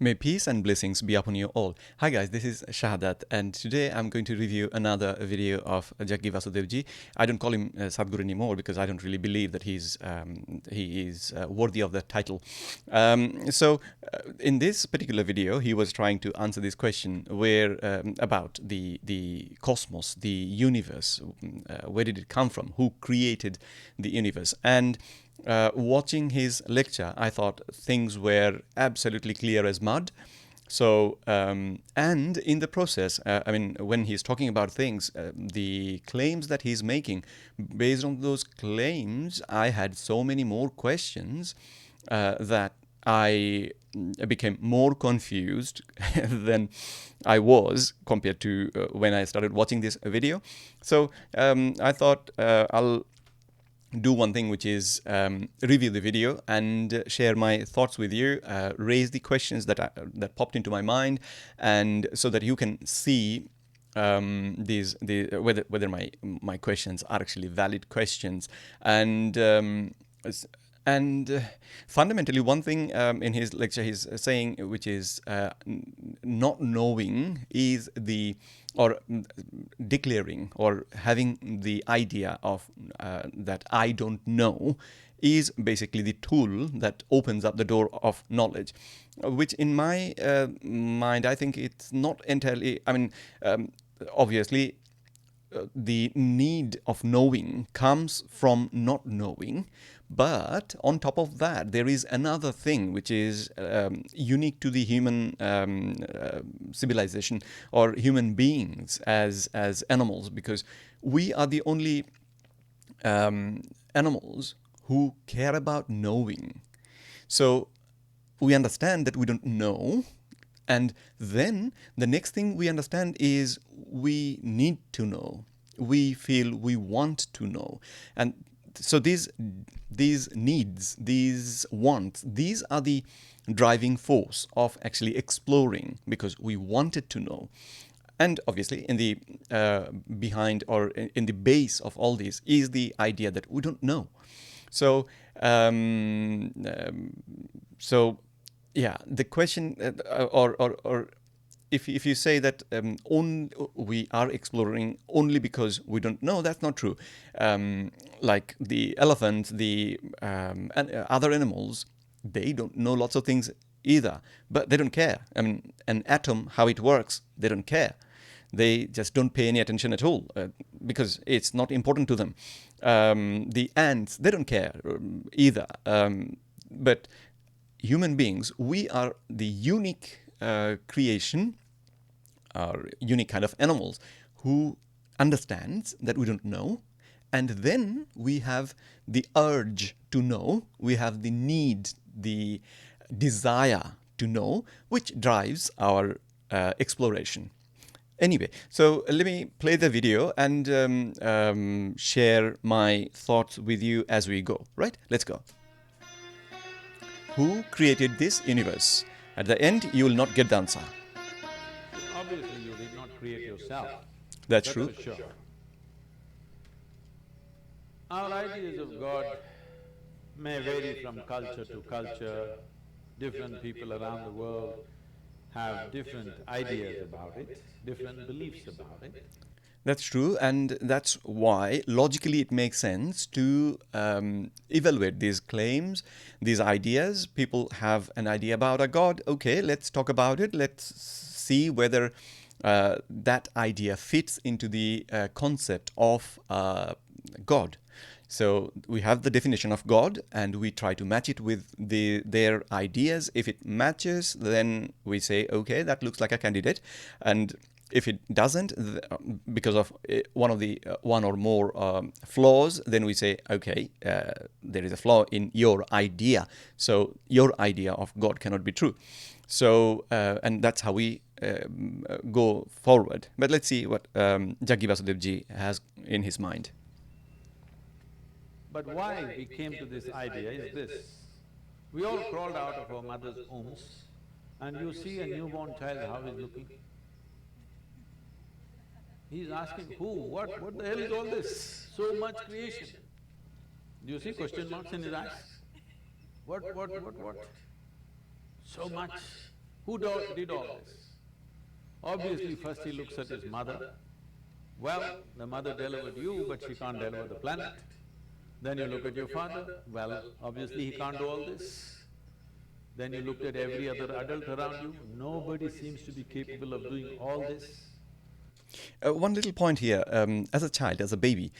May peace and blessings be upon you all. Hi guys, this is Shahadat, and today I'm going to review another video of Jaggi Vasudev ji. I don't call him Sadhguru anymore because I don't really believe that he is worthy of that title. In this particular video, he was trying to answer this question where about the cosmos, the universe. Where did it come from? Who created the universe? And watching his lecture, I thought things were absolutely clear as mud. So, and in the process, when he's talking about things, the claims that he's making, based on those claims, I had so many more questions that I became more confused than I was compared to when I started watching this video. So I thought I'll do one thing, which is review the video and share my thoughts with you, raise the questions that popped into my mind, and so that you can see whether my questions are actually valid questions. And fundamentally, one thing in his lecture he's saying, which is not knowing is declaring or having the idea of that I don't know is basically the tool that opens up the door of knowledge, which in my mind, I think it's not entirely, obviously, the need of knowing comes from not knowing, but on top of that there is another thing which is unique to the human civilization or human beings as animals, because we are the only animals who care about knowing. So we understand that we don't know, and then the next thing we understand is we need to know. We feel we want to know. And so these needs, these wants, these are the driving force of actually exploring, because we wanted to know. And obviously, in the behind or in the base of all this is the idea that we don't know. So, yeah, the question, or if you say that we are exploring only because we don't know, that's not true. Like the elephant, and other animals, they don't know lots of things either, but they don't care. I mean, an atom, how it works, they don't care. They just don't pay any attention at all because it's not important to them. The ants, they don't care either. But human beings, we are the unique creation, or unique kind of animals who understands that we don't know, and then we have the urge to know, we have the need, the desire to know, which drives our exploration. Anyway, so let me play the video and share my thoughts with you as we go, right? Let's go. Who created this universe? At the end, you will not get the answer. Obviously, you did not create yourself. That's true. For sure. Our ideas of God may vary from culture to culture. Different people around the world have different ideas about it, different beliefs about it. That's true, and that's why logically it makes sense to evaluate these claims, these ideas. People have an idea about a God. Okay, let's talk about it. Let's see whether that idea fits into the concept of God. So we have the definition of God, and we try to match it with their ideas. If it matches, then we say, okay, that looks like a candidate. And if it doesn't, because of one or more flaws, then we say, okay, there is a flaw in your idea. So your idea of God cannot be true. So, and that's how we go forward. But let's see what Jaggi Vasudev ji has in his mind. But why we came to this idea is this. We all crawled out of our mother's wombs, and you see a newborn child, how he's looking. He's asking, who, what the hell is all this? So much creation. Do you see question marks in his eyes? What? So much. Did all this? Obviously, first he looks at his mother. Well, the mother delivered you, but she can't deliver the planet. Then you look at your father. Well, obviously he can't do all this. Then you looked at every other adult around you. Nobody seems to be capable of doing all this. One little point here. As a child, as a baby,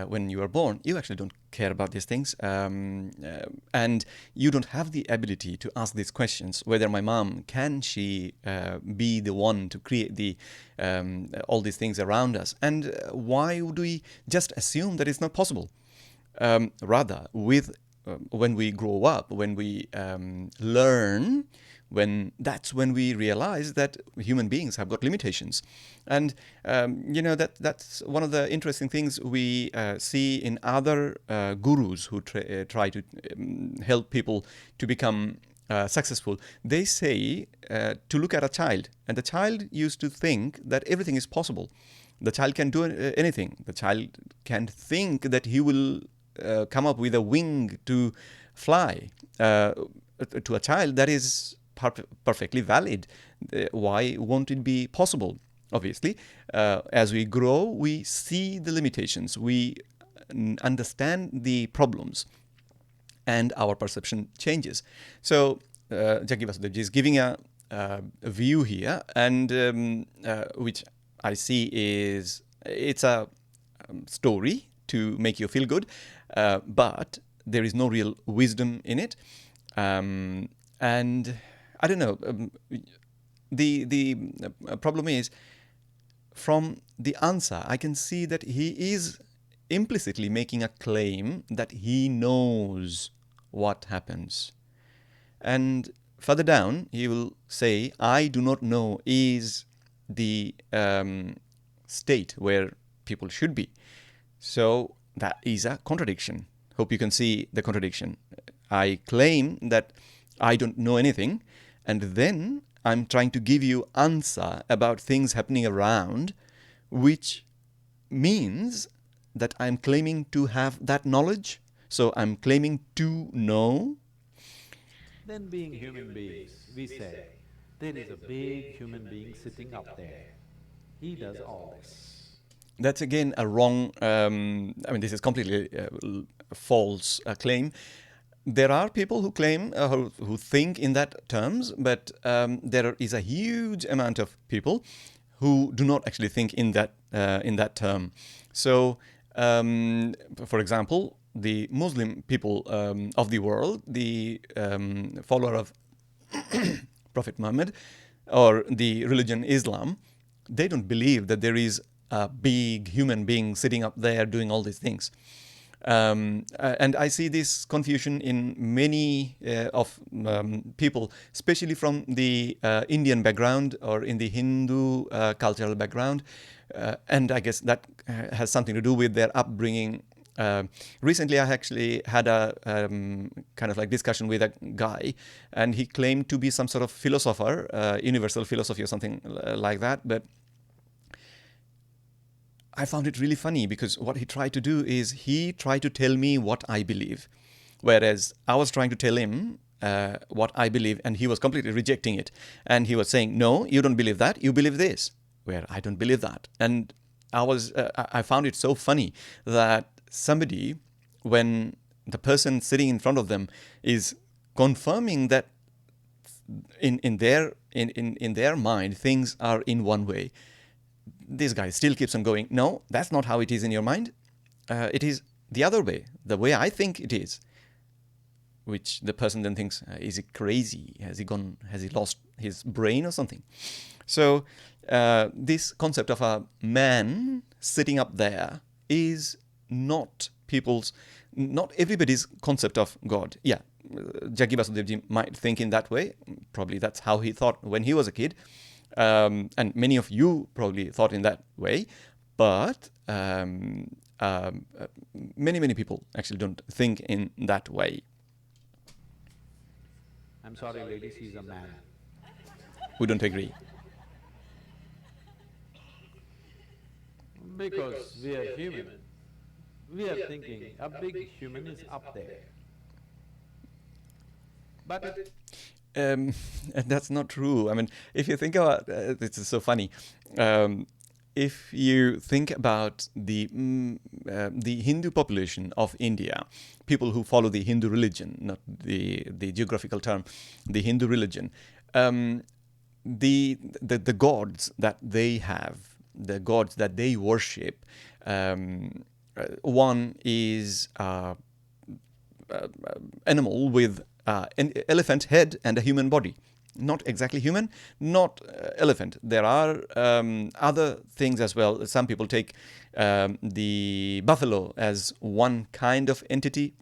when you are born, you actually don't care about these things. And you don't have the ability to ask these questions. Whether my mom, can she be the one to create all these things around us? And why would we just assume that it's not possible? Rather, when we grow up, when we learn, that's when we realize that human beings have got limitations. And that's one of the interesting things we see in other gurus who try to help people to become successful. They say to look at a child, and the child used to think that everything is possible. The child can do anything. The child can think that he will come up with a wing to fly. To a child, that is perfectly valid. Why won't it be possible? Obviously, as we grow, we see the limitations, we understand the problems, and our perception changes. So, Jaggi Vasudev is giving a view here, and which I see it's a story to make you feel good, but there is no real wisdom in it. And I don't know. The problem is, from the answer, I can see that he is implicitly making a claim that he knows what happens. And further down, he will say, I do not know is the state where people should be. So that is a contradiction. Hope you can see the contradiction. I claim that I don't know anything, and then I'm trying to give you answer about things happening around, which means that I'm claiming to have that knowledge. So I'm claiming to know. Then being human beings, we say, there is a big human being sitting up there. He does all this. That's again a wrong, this is completely false claim. There are people who claim, who think in that terms, but there is a huge amount of people who do not actually think in that term. So, for example, the Muslim people of the world, the follower of Prophet Muhammad, or the religion Islam, they don't believe that there is a big human being sitting up there doing all these things. And I see this confusion in many of people, especially from the Indian background or in the Hindu cultural background. And I guess that has something to do with their upbringing. Recently, I actually had a kind of like discussion with a guy, and he claimed to be some sort of philosopher, universal philosophy or something like that. But I found it really funny, because what he tried to do is he tried to tell me what I believe, whereas I was trying to tell him what I believe, and he was completely rejecting it. And he was saying, no, you don't believe that, you believe this, where I don't believe that. And I found it so funny that somebody, when the person sitting in front of them is confirming that in their mind things are in one way, this guy still keeps on going, no, that's not how it is in your mind. It is the other way, the way I think it is. Which the person then thinks, is he crazy? Has he lost his brain or something? So this concept of a man sitting up there is not everybody's concept of God. Yeah, Jaggi Vasudev might think in that way. Probably that's how he thought when he was a kid. And many of you probably thought in that way, but many people actually don't think in that way. I'm sorry, ladies, he's a man. We don't agree. Because we are human, we are thinking a big human is up there. But And that's not true. I mean, if you think about this is so funny. If you think about the Hindu population of India, people who follow the Hindu religion, not the geographical term, the Hindu religion, the gods that they have, the gods that they worship, one is animal with an elephant head and a human body. Not exactly human, not elephant. There are other things as well. Some people take the buffalo as one kind of entity,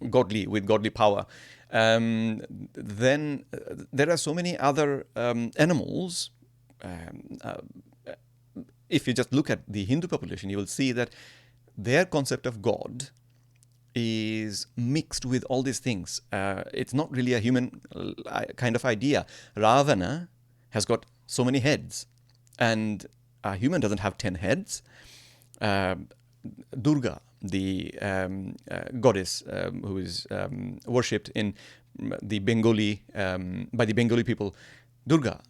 godly, with godly power. Then there are so many other animals. If you just look at the Hindu population, you will see that their concept of God is mixed with all these things. It's not really a human kind of idea. Ravana has got so many heads, and a human doesn't have 10 heads. Durga, the goddess who is worshipped in the Bengali by the Bengali people, Durga,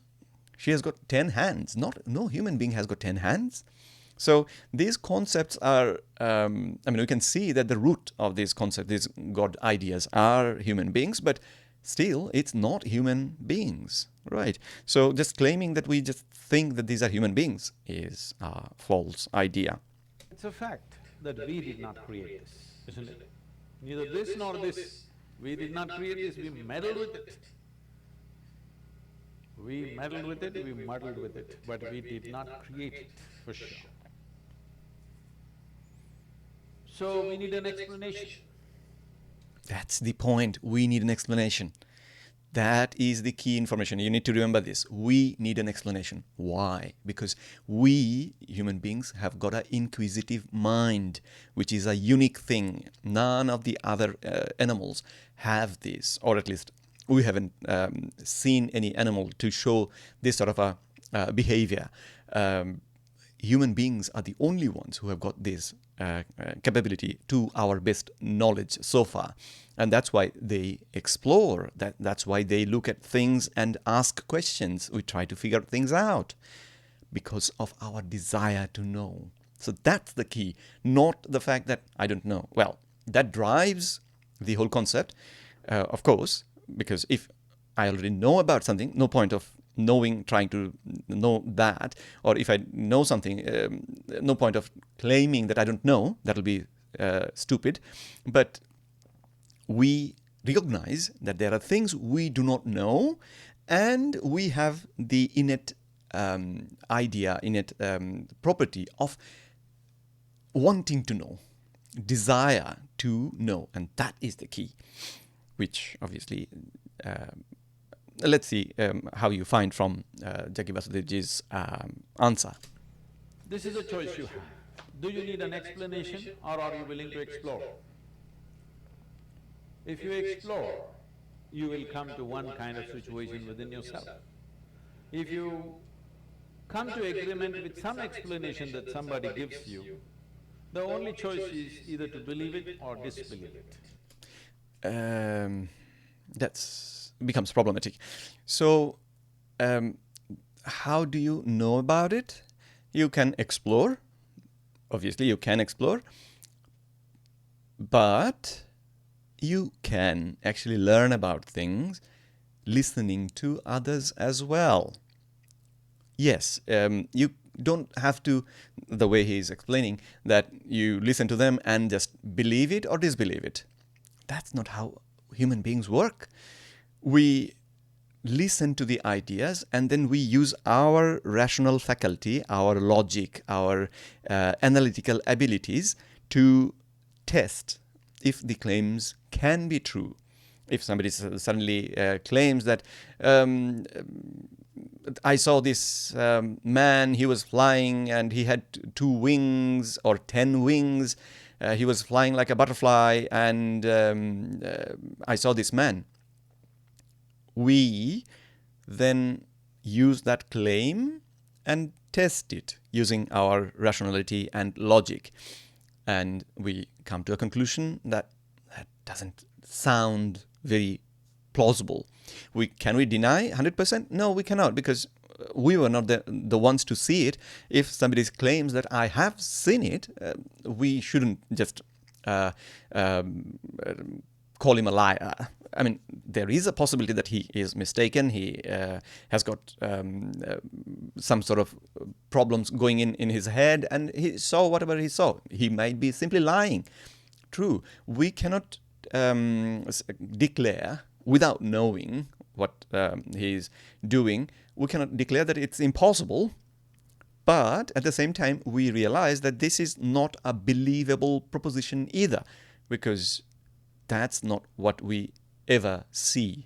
she has got 10 hands. No human being has got 10 hands. So these concepts are, we can see that the root of these concepts, these God ideas, are human beings, but still it's not human beings, right? So just claiming that we just think that these are human beings is a false idea. It's a fact that we did not create this, isn't it? Neither this nor this. We did not create this, we meddled with it. We meddled with it, we muddled with it, but we did not create it, for sure. So we need an explanation. That's the point. We need an explanation. That is the key information. You need to remember this. We need an explanation. Why? Because we, human beings, have got an inquisitive mind, which is a unique thing. None of the other animals have this, or at least we haven't seen any animal to show this sort of a behavior. Human beings are the only ones who have got this capability to our best knowledge so far. And that's why they explore, that's why they look at things and ask questions. We try to figure things out because of our desire to know. So that's the key, not the fact that I don't know. Well, that drives the whole concept, of course, because if I already know about something, no point of trying to know that. Or if I know something, no point of claiming that I don't know. That'll be stupid. But we recognize that there are things we do not know, and we have the innate idea, innate property of wanting to know, desire to know, and that is the key, which obviously let's see how you find from Jaggi Vasudevji's answer. This is a choice you have. Do you need an explanation or are you willing to explore? If you explore, you will come to one kind of situation within yourself. If you come to agreement with some explanation that somebody gives you, the only choice is either to believe it or disbelieve it. That's becomes problematic. So, how do you know about it? You can explore. Obviously, you can explore. But you can actually learn about things listening to others as well. Yes, you don't have to, the way he's explaining, that you listen to them and just believe it or disbelieve it. That's not how human beings work. We listen to the ideas and then we use our rational faculty, our logic, our analytical abilities to test if the claims can be true. If somebody suddenly claims that I saw this man, he was flying and he had 2 wings or 10 wings, he was flying like a butterfly, and I saw this man. We then use that claim and test it using our rationality and logic. And we come to a conclusion that that doesn't sound very plausible. Can we deny 100%? No, we cannot, because we were not the ones to see it. If somebody claims that I have seen it, we shouldn't just uh, um, call him a liar. I mean, there is a possibility that he is mistaken. He has got some sort of problems going in his head, and he saw whatever he saw. He might be simply lying. True. We cannot declare without knowing what he's doing. We cannot declare that it's impossible. But at the same time, we realize that this is not a believable proposition either, because that's not what we ever see.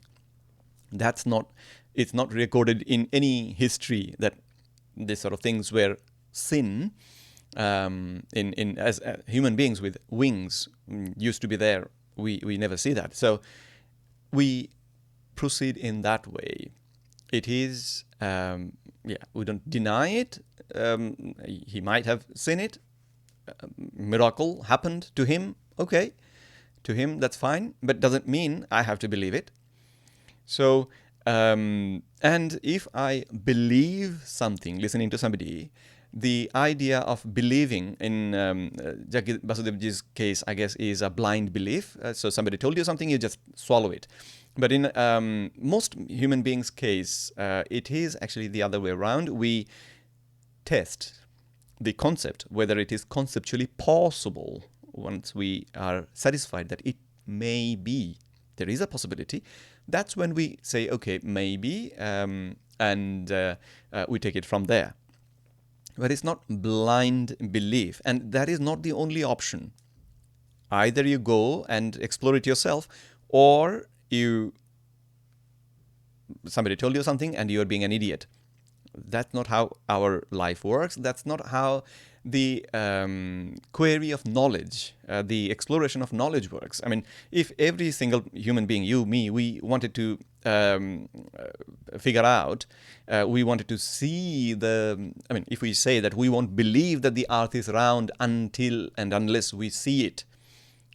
It's not recorded in any history that these sort of things were sin. In as human beings with wings used to be there, we never see that. So we proceed in that way. It is, we don't deny it. He might have seen it. Miracle happened to him. Okay, to him that's fine, but doesn't mean I have to believe it. So, and if I believe something, listening to somebody, the idea of believing in Jaggi Vasudevji's case, I guess, is a blind belief. So somebody told you something, you just swallow it. But in most human beings' case, it is actually the other way around. We test the concept, whether it is conceptually possible. Once we are satisfied that it may be, there is a possibility, that's when we say, okay, maybe, and we take it from there. But it's not blind belief, and that is not the only option. Either you go and explore it yourself, or somebody told you something and you're being an idiot. That's not how our life works. That's not how the query of knowledge, the exploration of knowledge works. I mean, if every single human being, you, me, we wanted to figure out, we wanted to see if we say that we won't believe that the earth is round until and unless we see it,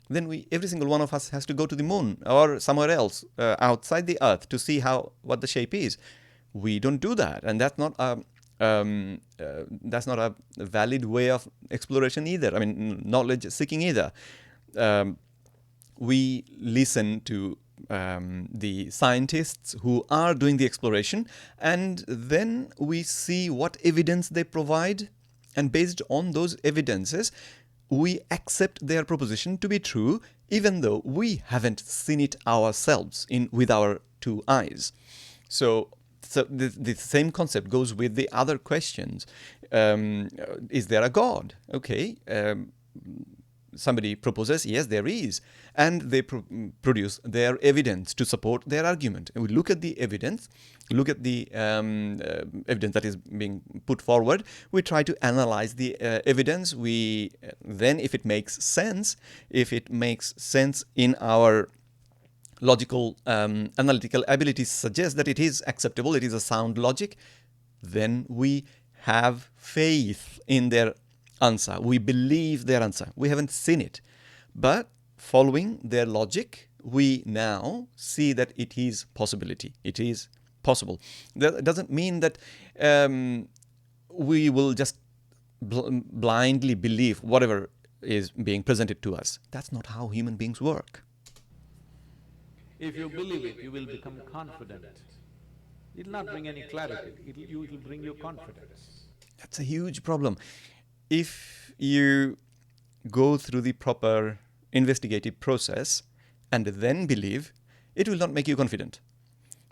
then every single one of us has to go to the moon or somewhere else outside the earth to see what the shape is. We don't do that, and that's not a valid way of exploration either. I mean, knowledge seeking either. We listen to the scientists who are doing the exploration, and then we see what evidence they provide, and based on those evidences, we accept their proposition to be true, even though we haven't seen it ourselves with our two eyes. So the same concept goes with the other questions. Is there a God? Okay. Somebody proposes, yes, there is. And they produce their evidence to support their argument. And we look at the evidence, look at the evidence that is being put forward. We try to analyze the evidence. Then, if it makes sense in our logical, analytical abilities suggest that it is acceptable, it is a sound logic, then we have faith in their answer. We believe their answer. We haven't seen it. But following their logic, we now see that it is possibility. It is possible. That doesn't mean that we will just blindly believe whatever is being presented to us. That's not how human beings work. If you believe it, you will become confident. It'll not bring any clarity, it'll bring you confidence. That's a huge problem. If you go through the proper investigative process and then believe, it will not make you confident.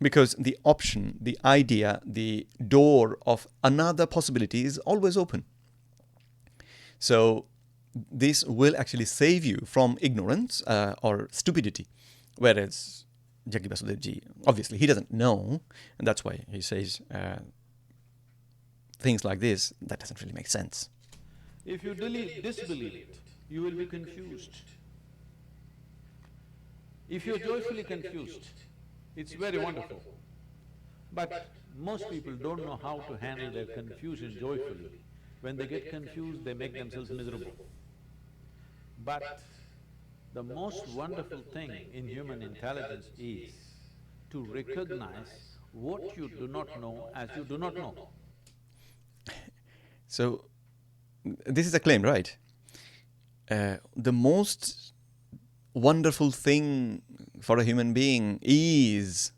Because the option, the idea, the door of another possibility is always open. So this will actually save you from ignorance or stupidity. Whereas Jaggi Vasudevji, obviously, he doesn't know, and that's why he says things like this. That doesn't really make sense. If you disbelieve it, you will be confused. If you're joyfully confused, it's very wonderful. But most people don't know how to handle their confusion joyfully. When they get confused, they make themselves miserable. But the most wonderful thing in human intelligence is to recognize what you do not know as you do not know. So, this is a claim, right? The most wonderful thing for a human being is…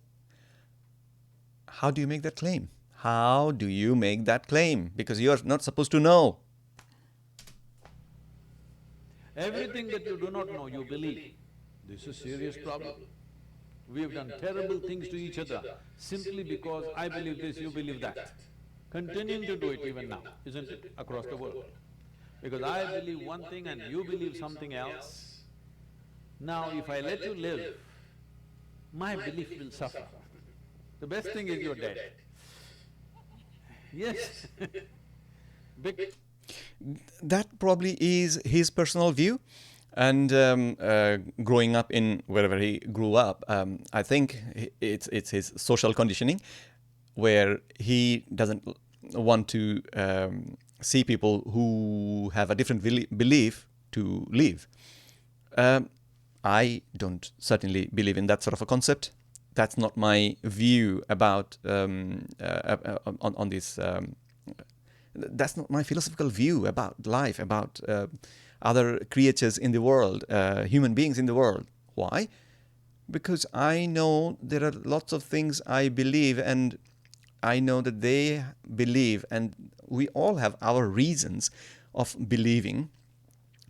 How do you make that claim? How do you make that claim? Because you are not supposed to know. Everything that you do not know, you believe. This is a serious problem. We have done terrible things to each other simply because I believe this, you believe that. Continuing to do it even now, isn't it, across the world? Because I believe one thing and you believe something else. Now if I let you live, my belief will suffer. The best thing is you're dead. Yes. That probably is his personal view. And growing up in wherever he grew up, I think it's his social conditioning, where he doesn't want to see people who have a different belief to live. I don't certainly believe in that sort of a concept. That's not my view about on this. That's not my philosophical view about life, about other creatures in the world, human beings in the world. Why? Because I know there are lots of things I believe, and I know that they believe, and we all have our reasons of believing.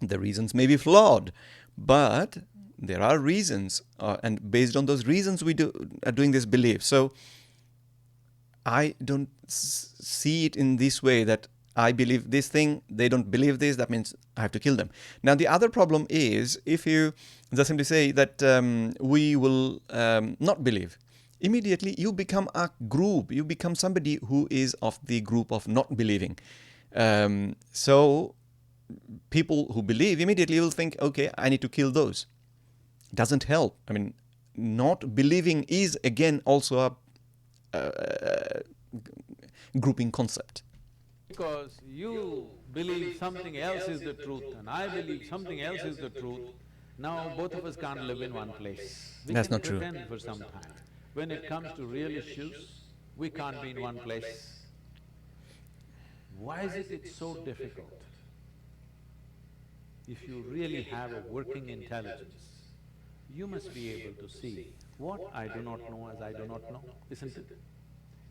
The reasons may be flawed, but there are reasons, and based on those reasons we are doing this belief. So I don't see it in this way that I believe this thing, they don't believe this, that means I have to kill them. Now the other problem is, if you just simply say that we will not believe, immediately you become a group, you become somebody who is of the group of not believing. So people who believe immediately will think, okay, I need to kill those. Doesn't help. I mean, not believing is again also a grouping concept. Because you believe something else is the truth and I believe something else is the truth, now both of us can't live in one place. We That's can not true. pretend for some time. When it comes to real issues, we can't be in one place. Why is it's so difficult? If you really have a working intelligence, you must be able to see what I do not know as I do not know, isn't it?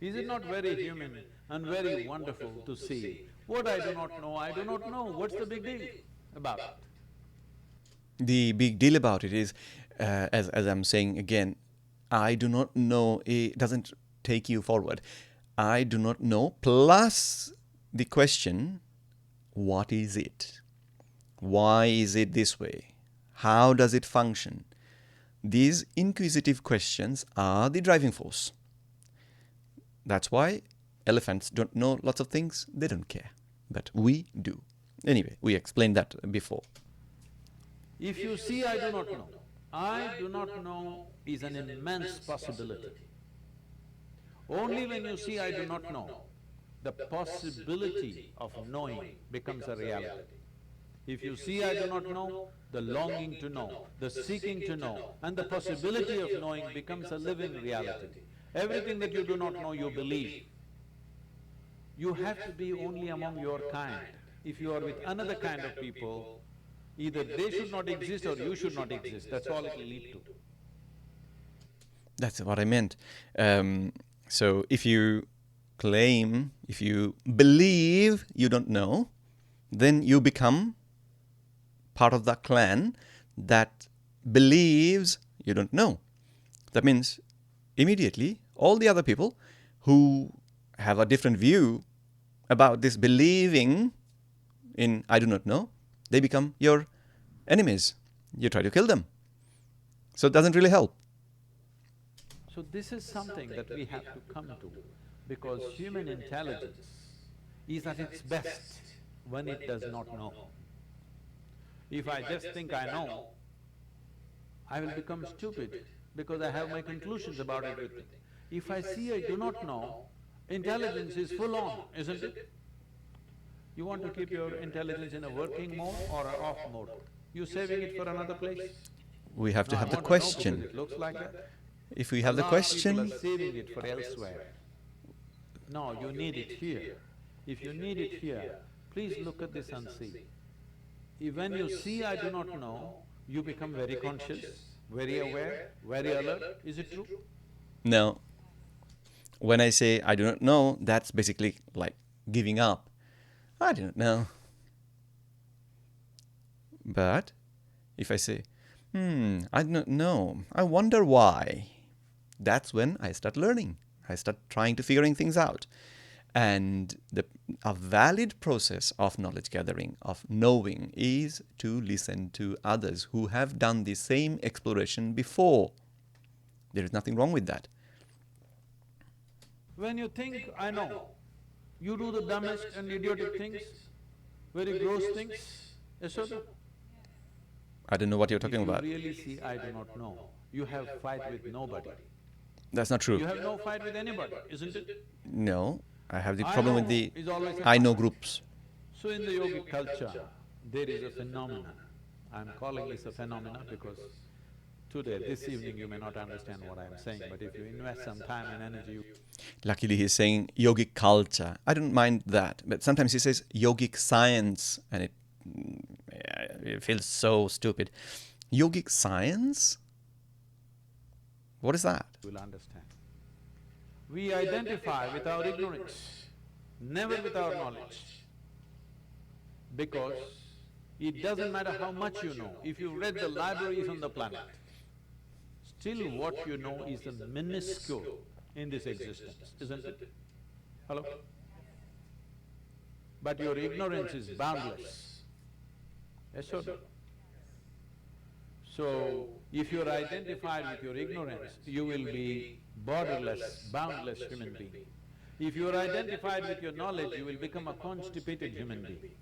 Is it not very human and very wonderful to see what I do not know, I do not know, what's the big deal about it? The big deal about it is, as I'm saying again, I do not know, it doesn't take you forward. I do not know, plus the question, what is it? Why is it this way? How does it function? These inquisitive questions are the driving force. That's why elephants don't know lots of things, they don't care. But we do. Anyway, we explained that before. If you see I do not know is an immense possibility. Only when you see I do not know, the possibility of knowing becomes a reality. If you see I do not know, the longing to know, the seeking to know, and the possibility of knowing becomes a living reality. Everything that you do not know, you believe. You have to be only among your kind. If you are with another kind of people, either they should not exist or you should not exist, that's all it will lead to. That's what I meant. So if you claim, if you believe you don't know, then you become part of the clan that believes you don't know. That means immediately all the other people who have a different view about this believing in I do not know, they become your enemies. You try to kill them. So it doesn't really help. So this is something that we have to come to, because human intelligence is at its best when it does not know. If I just think I know, I will become stupid because I have my conclusions about everything. If I see I do not know, intelligence is full on, isn't it? You want to keep your intelligence in a working mode or an off mode? You're saving it for another place? We have to No, have I the want to know question. because it looks like that. If we A have the lot of people question, are saving it for elsewhere. No, you need it here. If you need it here, please look at this and see. When you see I do not know, you become very conscious, very aware, very alert. Is it true? no. When I say I do not know, that's basically like giving up. I do not know. But if I say, I do not know, I wonder why, that's when I start learning. I start trying to figuring things out. And a valid process of knowledge gathering, of knowing, is to listen to others who have done the same exploration before. There is nothing wrong with that. When you think, I know, you do the dumbest and idiotic things, very gross things, yes or no? I don't know what you're If talking you about. really see I do not know, you have fight with nobody. That's not true. You have no fight with anybody, isn't it? No, I have the I problem with know the is always a I know fight. groups. So in the yogic culture, there is a phenomenon. I'm calling this a phenomenon because today, this evening, you may not understand what I'm saying, but if you invest some time and energy, Luckily, he's saying yogic culture. I don't mind that, but sometimes he says yogic science, and it feels so stupid. Yogic science? What is that? you will understand. We identify with our ignorance, never with our knowledge. Because it doesn't matter how much you know, if you read the libraries on the planet, still what you know is a minuscule in this existence, isn't it? Hello? But your ignorance is boundless. Yes or no? So, if you're identified with your ignorance, you will be borderless, boundless human being. If you're identified with your knowledge, you will become a constipated human being.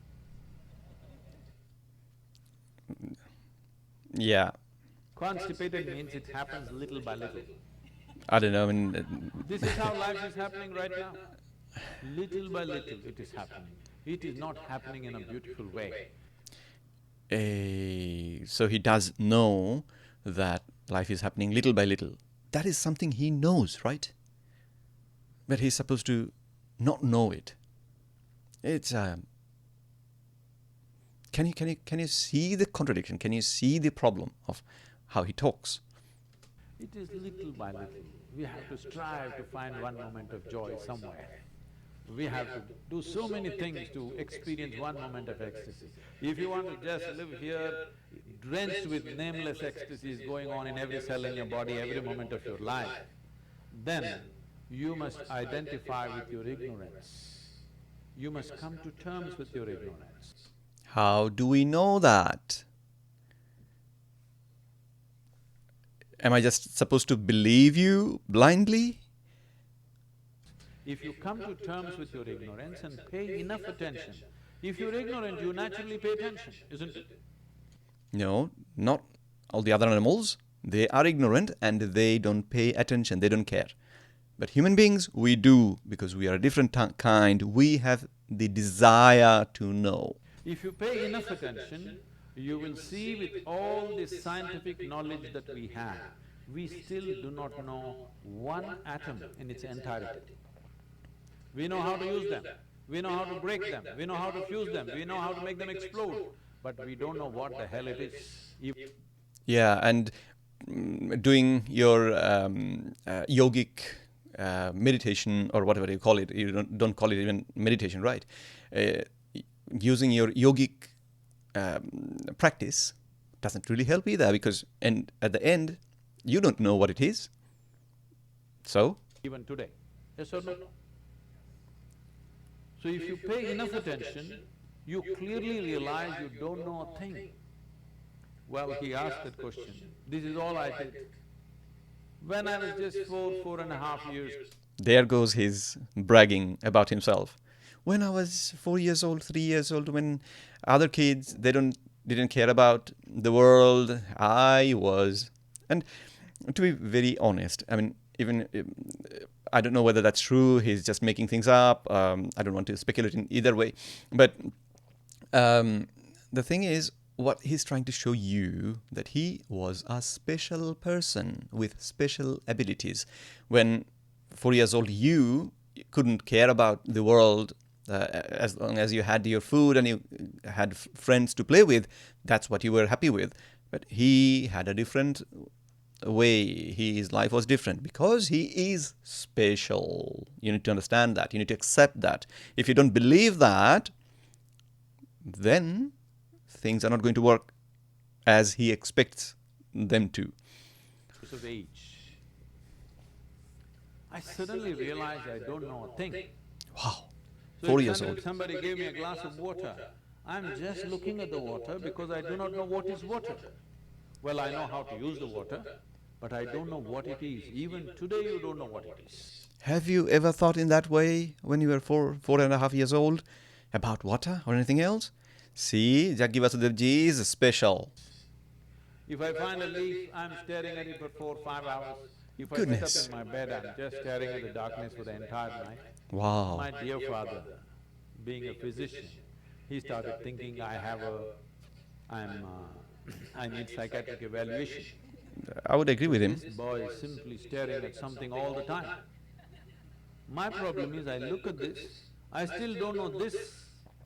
Yeah, Constipated means it happens little by little. I don't know. This is how life is happening right now. Little by little it is happening. It is not happening in a beautiful way. So he does know that life is happening little by little. That is something he knows, right? But he's supposed to not know it. It's can you see the contradiction? Can you see the problem of how he talks? It is little by little. We have to strive to find one moment of joy somewhere. We have to do so many things to experience one moment of ecstasy. If you want to just live here, drenched with nameless ecstasies going on in every cell in your body, every moment of your life, then you must identify with your ignorance. You must come to terms with your ignorance. How do we know that? Am I just supposed to believe you blindly? If you come to terms with your ignorance and pay enough attention, if you're ignorant, you naturally pay attention, isn't it? No, not all the other animals. They are ignorant and they don't pay attention, they don't care. But human beings, we do, because we are a different kind. We have the desire to know. If you pay enough attention, you will see with all this scientific knowledge that we have, we still do not know one atom in its entirety. We know how to use them, we know how to break them, we know how to fuse them, we know how to make them explode, but we don't know what the hell it is. Yeah, and doing your yogic meditation or whatever you call it, you don't call it even meditation, right? Using your yogic practice doesn't really help either, because at the end, you don't know what it is. So? Even today, yes or no? So if you pay enough attention, you clearly realize you don't know a thing. Well, he asked that question. This is all I did. When I was just 4.5 years… There goes his bragging about himself. When I was 4 years old, 3 years old, when other kids, didn't care about the world, I was. And to be very honest, I mean, even I don't know whether that's true. He's just making things up. I don't want to speculate in either way. But the thing is, what he's trying to show you, that he was a special person with special abilities. When 4 years old, you couldn't care about the world as long as you had your food and you had friends to play with. That's what you were happy with. But he had a different way. His life was different because he is special. You need to understand that. You need to accept that. If you don't believe that, then things are not going to work as he expects them to. Of age, I suddenly realized I don't know a thing. Wow, So 4 if years old. somebody gave me a glass of water, I'm just looking at the water because I do not know what is water. Well, I know how to use the water, but I don't know what it is. Even today you don't know what it is. Have you ever thought in that way when you were 4.5 years old about water or anything else? See, Jaggi Vasudev ji is special. If I find a leaf, I'm staring at it for 4 or 5 hours. If I sit Goodness. up in my bed, I'm just staring at the darkness for the entire night. Wow. My dear father, being a physician, he started thinking I need psychiatric evaluation. I would agree with him. This boy is simply staring at something all the time. My problem is I look at this, I still don't know this,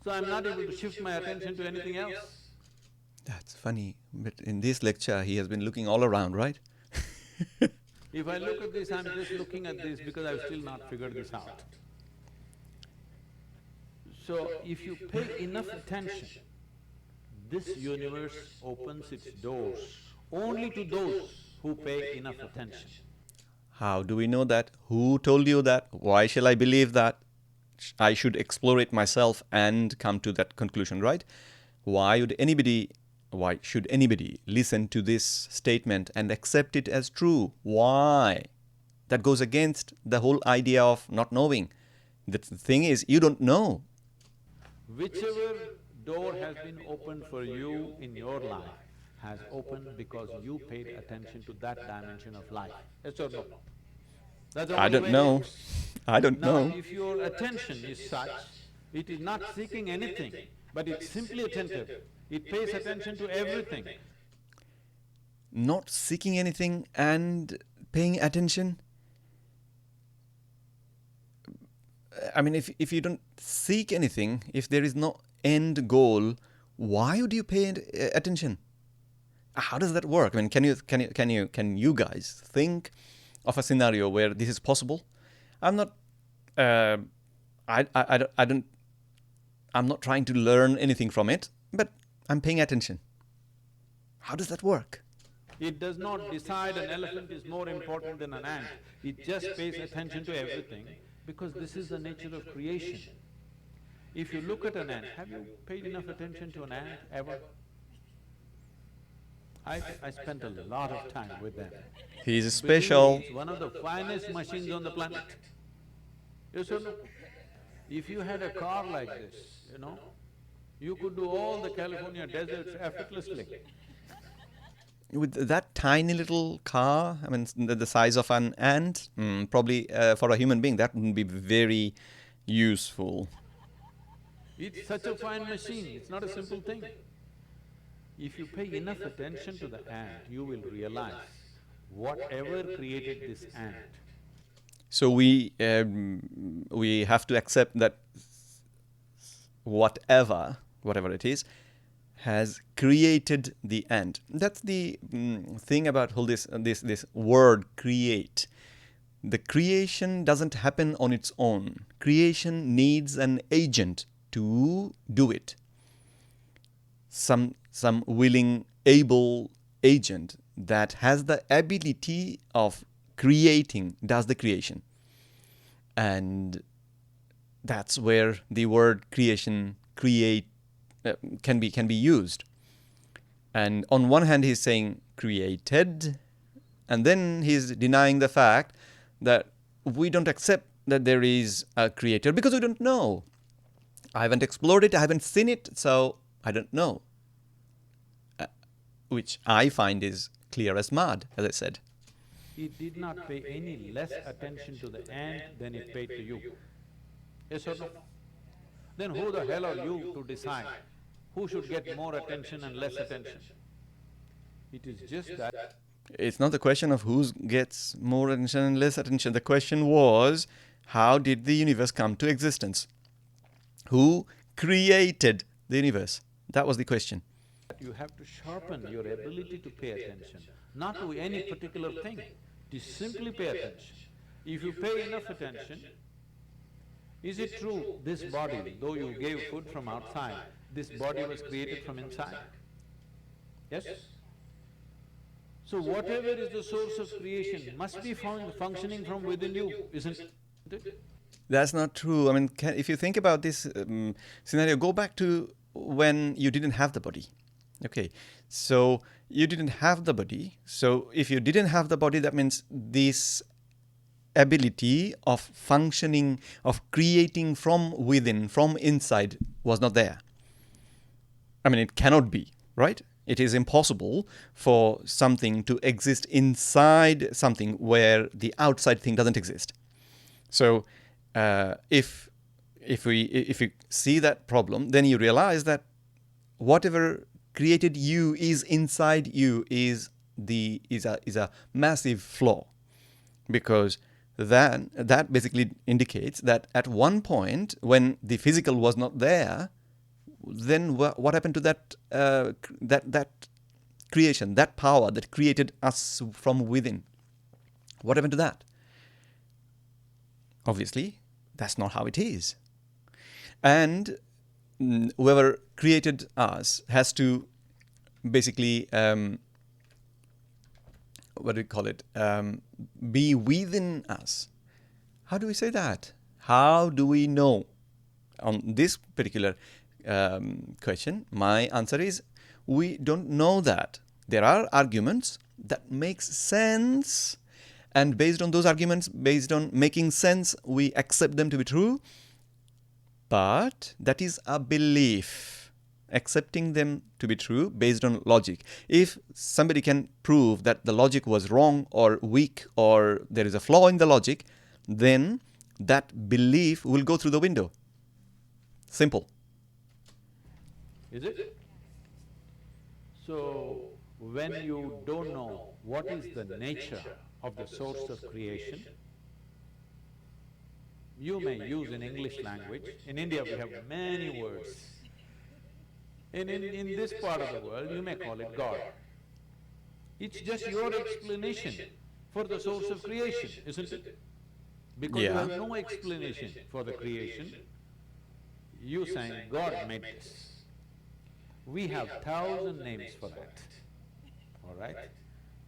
so I'm not able to shift my attention to anything else. That's funny, but in this lecture he has been looking all around, right? If I look at this, I'm just looking at this because I've still not figured this out. So if you pay enough attention, this universe opens its doors only to those who pay enough attention. How do we know that? Who told you that? Why shall I believe that? I should explore it myself and come to that conclusion, right? Why should anybody listen to this statement and accept it as true? Why? That goes against the whole idea of not knowing. The thing is, you don't know. Whichever door has been opened for you in your life has opened because you paid attention to that dimension of life. Yes or no? That's the I only don't way it know. works. I don't Now, know. if your attention is such, it is not seeking anything, but it's simply attentive. It pays attention to everything. Not seeking anything and paying attention. I mean, if you don't seek anything, if there is no end goal, why would you pay attention? How does that work? I mean, can you guys think of a scenario where this is possible? I'm not. I don't. I'm not trying to learn anything from it, but I'm paying attention. How does that work? It does not decide an elephant is more important than an ant. It just pays attention to everything because this is the nature of creation. If you look at an ant, have you paid enough attention to an ant ever? I spent a lot of time with them. He is Believe special. me, it's one of the finest machines on the planet. Yes or no? If you had a car like this, you could do all the California deserts effortlessly. With that tiny little car, I mean, the size of an ant, probably for a human being, that wouldn't be very useful. It's such a fine machine, it's not a simple thing. If you pay enough attention to the ant, you will realize whatever created this ant. So we have to accept that whatever it is, has created the ant. That's the thing about whole this word create. The creation doesn't happen on its own. Creation needs an agent to do it. Some willing, able agent that has the ability of creating does the creation. And that's where the word creation, create, can be used. And on one hand he's saying created, and then he's denying the fact that we don't accept that there is a creator because we don't know. I haven't explored it, I haven't seen it, so I don't know. Which I find is clear as mud, as I said. It did not pay any less attention to the ant than it paid to you. Yes or no? Then who the hell are you to decide who should get more attention and less attention. It is just that It's not the question of who gets more attention and less attention. The question was, how did the universe come to existence? Who created the universe? That was the question. you have to sharpen your ability to pay attention, not to any particular thing, to simply pay attention. If you pay enough attention, is it true this body, though you gave food from outside, this body was created from inside? Yes? So whatever is the source of creation must be functioning from within you, isn't it? That's not true. I mean, if you think about this scenario, go back to when you didn't have the body. Okay, so you didn't have the body. So if you didn't have the body, that means this ability of functioning, of creating from within, from inside, was not there. I mean, it cannot be, right? It is impossible for something to exist inside something where the outside thing doesn't exist. So if we see that problem, then you realize that whatever created you is inside you is a massive flaw, because that basically indicates that at one point when the physical was not there, then what happened to that creation, that power that created us from within? What happened to that? Obviously, that's not how it is. And whoever created us has to basically, what do we call it, be within us. How do we say that? How do we know? On this particular question, my answer is, we don't know that. There are arguments that make sense, and based on those arguments, based on making sense, we accept them to be true. But that is a belief, accepting them to be true based on logic. If somebody can prove that the logic was wrong or weak or there is a flaw in the logic, then that belief will go through the window. Simple. Is it? So, when you don't know what is the nature of the source of creation, you may use in English language. In India we have many words. In this part of the world you may call it God. It's just your explanation for the source of creation, isn't it? Because you have no explanation for the creation, you saying God made this. We have 1,000 names for that, all right?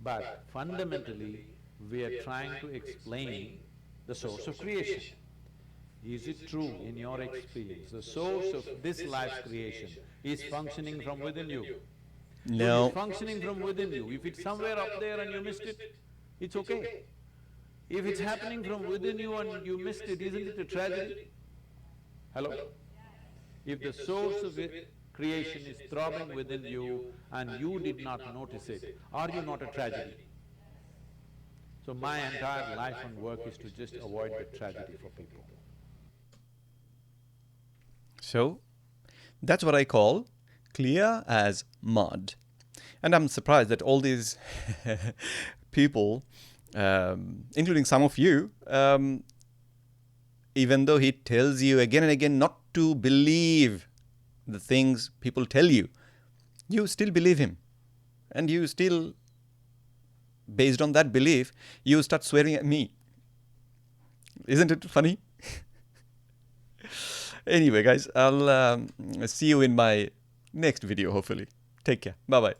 But fundamentally, we are trying to explain the source of creation. Is it true in your experience, the source of this life's creation is functioning from within you? No. If it's functioning from within you, if it's somewhere up there and you missed it, it's okay. If it's happening from within you and you missed it, isn't it a tragedy? Hello? If the source of creation is throbbing within you and you did not notice it, are you not a tragedy? So my entire life and work is to just avoid the tragedy for people. So, that's what I call clear as mud. And I'm surprised that all these people, including some of you, even though he tells you again and again not to believe the things people tell you, you still believe him. And you still, based on that belief, you start swearing at me. Isn't it funny? Anyway, guys, I'll see you in my next video, hopefully. Take care. Bye-bye.